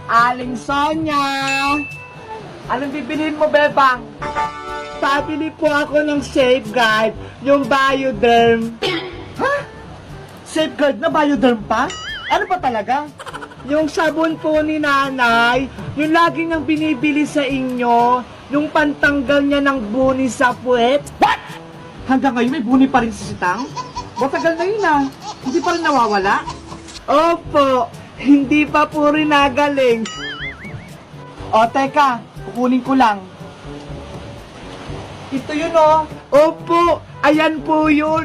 Aling Sonia! Anong bibilihin mo, Bebang? Pabili po ako ng Safeguard, yung Bioderm. Ha? Safeguard na Bioderm pa? Ano pa talaga? Yung sabon po ni nanay, yung lagi niyang binibili sa inyo, yung pantanggal niya ng buni sa puwet. What? Hanggang ngayon may buni pa rin si Sitang? Matagal na yun ah. Hindi pa rin nawawala? Opo, hindi pa po rin nagaling. O, teka, kukunin ko lang. Ito yun oh. Opo, ayan po yun.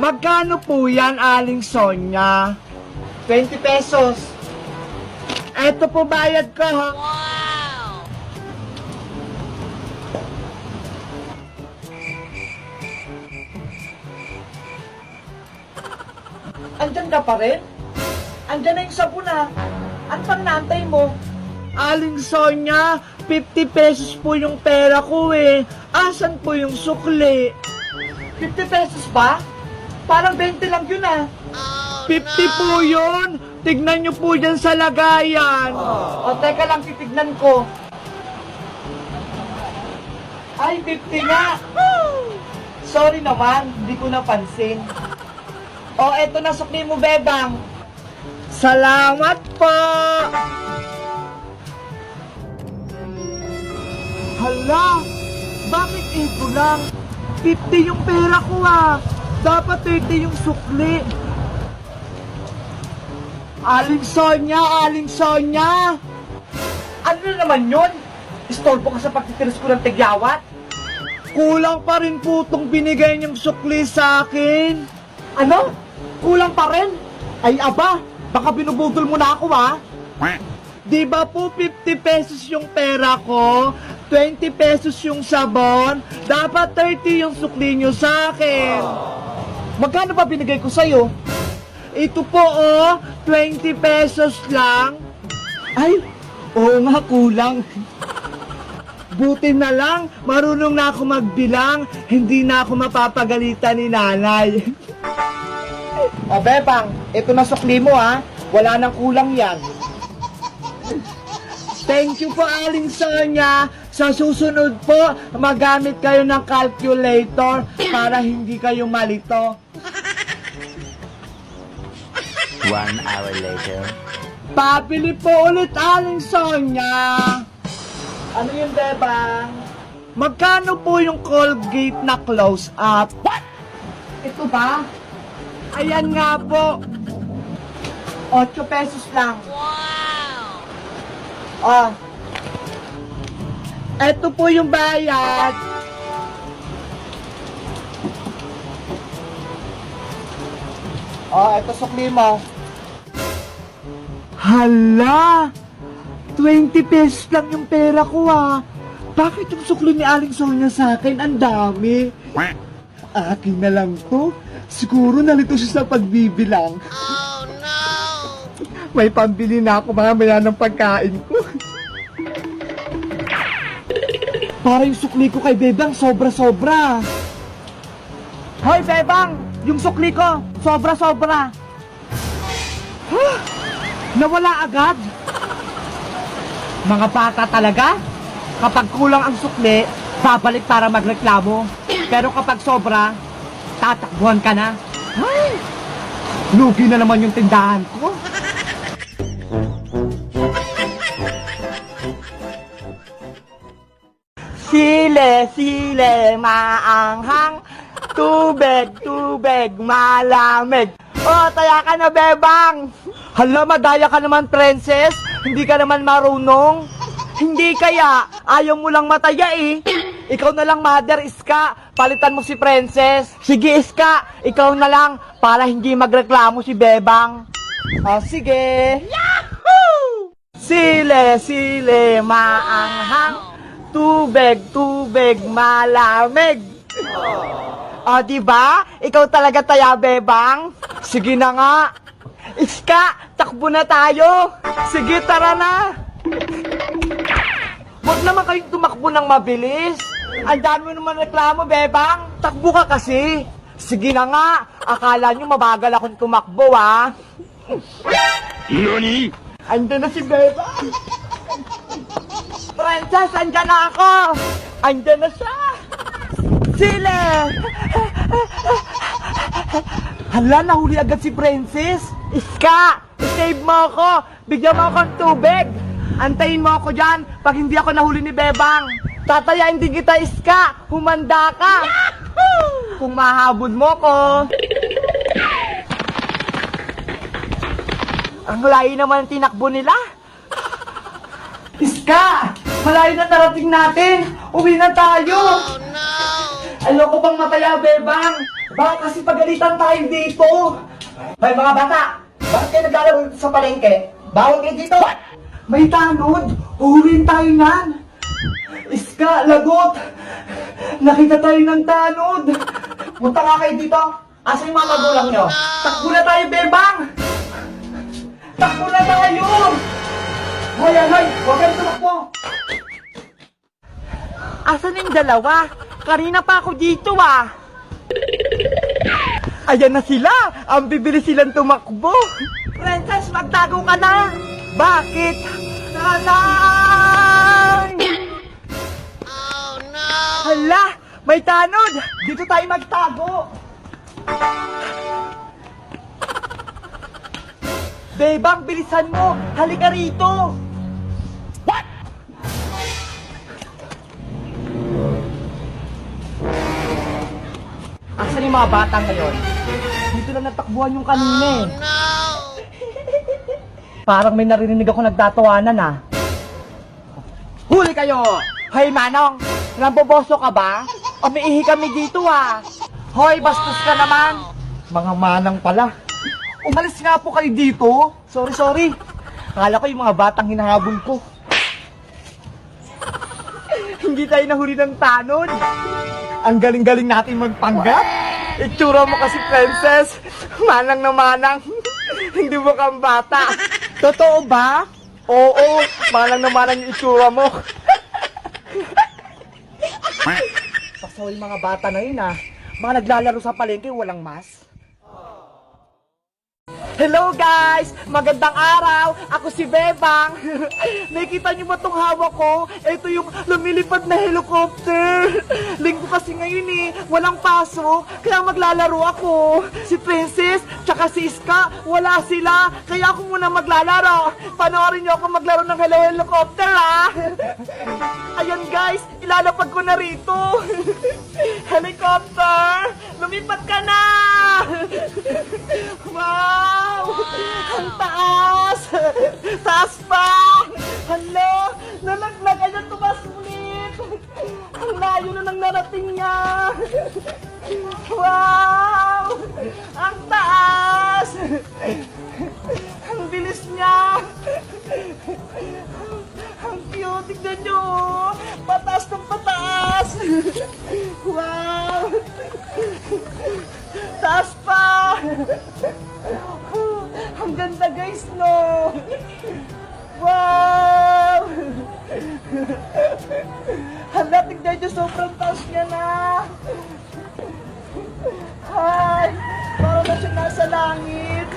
Magkano po yan, Aling Sonia? 20 pesos. Eto po bayad ko. Wow! Andyan ka pa rin? Andyan na yung sabon ah. Ano pang naantay mo? Aling Sonia, 50 pesos po yung pera ko eh. Asan po yung sukli? 50 pesos ba? Parang 20 lang yun ah. 50 po yun. Tignan nyo po dyan sa lagayan. O teka lang, titignan ko. Ay, 50 nga. Sorry naman, hindi ko napansin. O, eto na sukli mo, Bebang. Salamat po. Hala, bakit ito lang? 50 yung pera ko ah. Dapat 30 yung sukli. Aling Sonia, Aling Sonia! Ano na naman yun? Istorbo ka sa pagtitiris ko ng tigyawat? Kulang pa rin po itong binigay niyong sukli sa akin. Ano? Kulang pa rin? Ay aba, baka binubudol mo na ako ha? Di ba po 50 pesos yung pera ko? 20 pesos yung sabon? Dapat 30 yung sukli niyo sa akin. Magkano ba binigay ko sa'yo? Ito po oh, 20 pesos lang. Ay, oo nga, kulang. Buti na lang, marunong na ako magbilang. Hindi na ako mapapagalitan ni nanay. O Bebang, ito na sukli mo ha. Wala nang kulang yan. Thank you po, Aling Sonia. Sa susunod po, magamit kayo ng calculator para hindi kayo malito. 1 hour later. Pabili po ulit, Aling Sonia. Ano yun, Bebang? Magkano po yung Colgate na close-up? What? Ito ba? Ayan nga po. 8 pesos lang. Wow! Ah. Ito po yung bayad. Oh, ito sukli mo. Hala! 20 pesos lang yung pera ko ah. Bakit yung sukli ni Aling Sonia sa akin? Ang dami. Akin na lang to. Siguro nalito siya sa pagbibilang. Oh no! May pambili na ako mamaya ng pagkain ko. Para yung sukli ko kay Bebang sobra-sobra. Hoy Bebang! Yung sukli ko, sobra-sobra. Huh? Nawala agad? Mga bata talaga? Kapag kulang ang sukli, babalik para magreklamo. Pero kapag sobra, tatakbuhan ka na. Ay! Lugi na naman yung tindahan ko. Sile, sile, maanghang. Tubig, tubig, malamig. Oh, taya ka na, Bebang. Hala, madaya ka naman, princess. Hindi ka naman marunong. Hindi kaya, ayaw mo lang mataya eh. Ikaw na lang, Mother Iska. Palitan mo si princess. Sige, Iska. Ikaw na lang para hindi magreklamo si Bebang. Oh, sige. Yahoo! Sile, sile, maanghang. Tubig, tubig, malamig. O, diba? Ikaw talaga taya, Bebang. Sige na nga. Iska, takbo na tayo. Sige, tara na. Huwag naman kayong tumakbo ng mabilis. Ang dami mo naman reklamo, Bebang. Takbo ka kasi. Sige na nga. Akala nyo mabagal akong tumakbo, ha? NANI? Andyan na si Bebang! Princess, andyan na ako! Andyan na siya! Sile! Hala, nahuli agad si Princess! Iska! Save mo ako! Bigyan mo ako ng tubig! Antayin mo ako dyan pag hindi ako nahuli ni Bebang! Tatayain din kita, Iska! Humanda ka! Kung mahabol mo ko! Ang layo naman ang tinakbo nila! Iska! Malayo na narating natin! Uwi na tayo! Oh, no! Ayoko pang mataya, Bebang! Baka kasi pagalitan tayo dito! May mga bata! Bakit kayo naglalaro sa palengke? Bawal kayo dito! May tanod! Uhulihin tayo nan! Iska! Lagot! Nakita tayo ng tanod! Punta nga kayo dito! Asa yung mga magulang nyo? Takbo na tayo, Bebang! Takbo na tayo! Hoy, hoy! Huwag kayo tumakbo! Asan yung dalawa? Kanina pa ako dito ah! Ayan na sila! Ang bibilis silang tumakbo! Princess, magtago ka na! Bakit? Nanay! Oh no! Hala! May tanod! Dito tayo magtago! Bebang, bilisan mo! Halika rito! What? Asan yung mga bata ngayon? Dito lang natakbuhan yung kanina eh. Oh, no! Parang may narinig ako nagtatawanan ah. Huli kayo! Hoy Manong! Namboboso ka ba? Umiihi kami dito ah! Hoy, bastos ka naman! Mga manang pala. Umalis nga po kayo dito. Sorry. Akala ko yung mga batang hinahabol ko. Hindi tayo nahuli ng tanod. Ang galing-galing natin magpanggap. Itsura mo kasi, Princess. Manang na manang. Hindi mo kang bata. Totoo ba? Oo, manang na manang yung itsura mo. Paso yung mga bata na yun ah. Mga naglalaro sa palengke, walang mas. Hello guys! Magandang araw! Ako si Bebang! Nakikita niyo ba itong hawak ko? Ito yung lumilipad na helicopter! Linggo kasi ngayon eh, walang pasok, kaya maglalaro ako! Si Princess, tsaka si Iska, wala sila, kaya ako muna maglalaro! Panoorin niyo ako maglaro ng hello helicopter ah! Ayan guys, ilalapag ko na rito! Helicopter! Lumipad ka na! Wow! Ang taas! Taas pa! Hello! Nalaglag! Ayan, tumas ulit! Ang layo na nang narating niya! Wow! Ang taas! Ang bilis niya! Ang cute! Tignan nyo! Pataas ng pataas! Wow! Taas pa! Ang ganda guys, no? Wow! Hala, tignan nyo, sobrang taas niya na! Hi! Parang na siya nasa langit!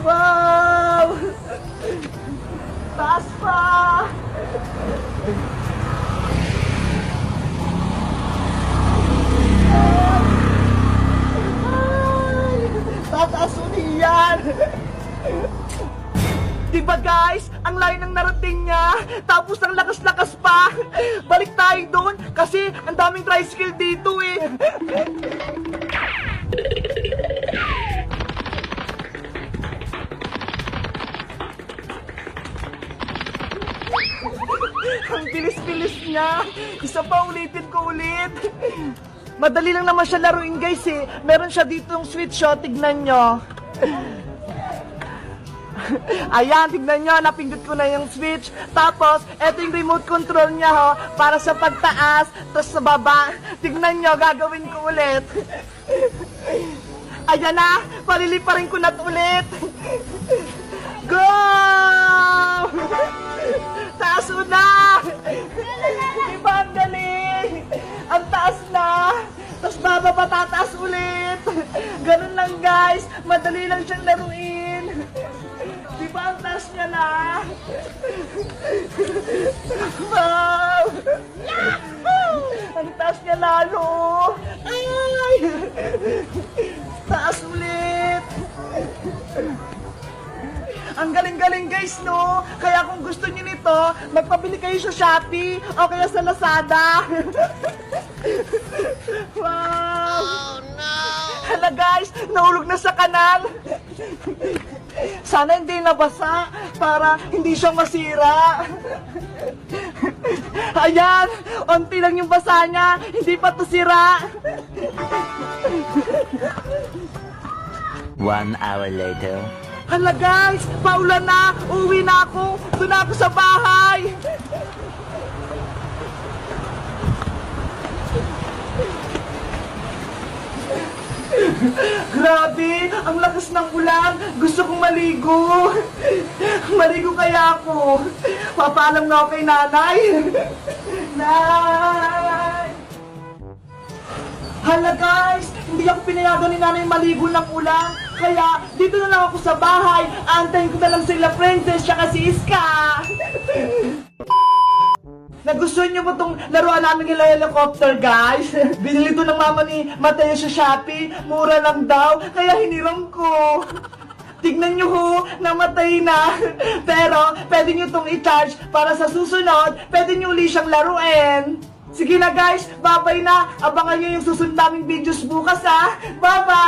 Wow! Taas pa! Tataas ulit yan! Diba guys? Ang layo ng narating niya! Tapos ang lakas-lakas pa! Balik tayo doon kasi ang daming tricycle dito eh! Ang bilis-bilis niya! Isa pa, ulitin ko ulit! Madali lang naman siya laruin guys eh. Meron siya ditong switch oh, tignan nyo. Ayan, tignan nyo, napindot ko na yung switch. Tapos, eto yung remote control niya ho, para sa pagtaas, tapos sa baba. Tignan nyo, gagawin ko ulit. Ayan na, paliliparin ko na ulit. Go! Taas na! Diba ang galing? Ang taas na! Tapos bababa, tataas ulit! Ganun lang guys! Madali lang siyang laruin! Diba ang taas niya na! Wow! Ang taas niya lalo! Ay! Taas ulit! Ang galing-galing guys, no? Kaya kung gusto niyo nito, magpabili kayo sa Shopee o kaya sa Lazada. Wow! Oh no! Hala guys, nahulog na sa kanal. Sana hindi nabasa para hindi siya masira. Ayan, onti lang yung basa niya, hindi pa to sira. 1 hour later. Hala guys, paulan na, uwi na ako, doon na ako sa bahay. Grabe, ang lakas ng ulan, gusto kong maligo. Maligo kaya ako. Papaalam na ako kay nanay. Nay! Hala guys, hindi ako pinayagan ni nanay maligo ng ulan. Kaya dito na lang ako sa bahay. Antayin ko na lang sila Princess tsaka si Iska. Nagustuhan niyo ba itong laruan namin ng helicopter guys? Binili to ng mama ni Mateo sa Shopee. Mura lang daw, kaya hiniram ko. Tignan nyo ho, namatay na. Pero pwede nyo itong i-charge para sa susunod, pwede nyo uli siyang laruin. Sige na guys, bye-bye na. Abangan nyo yung susunod naming videos bukas ha. Bye-bye!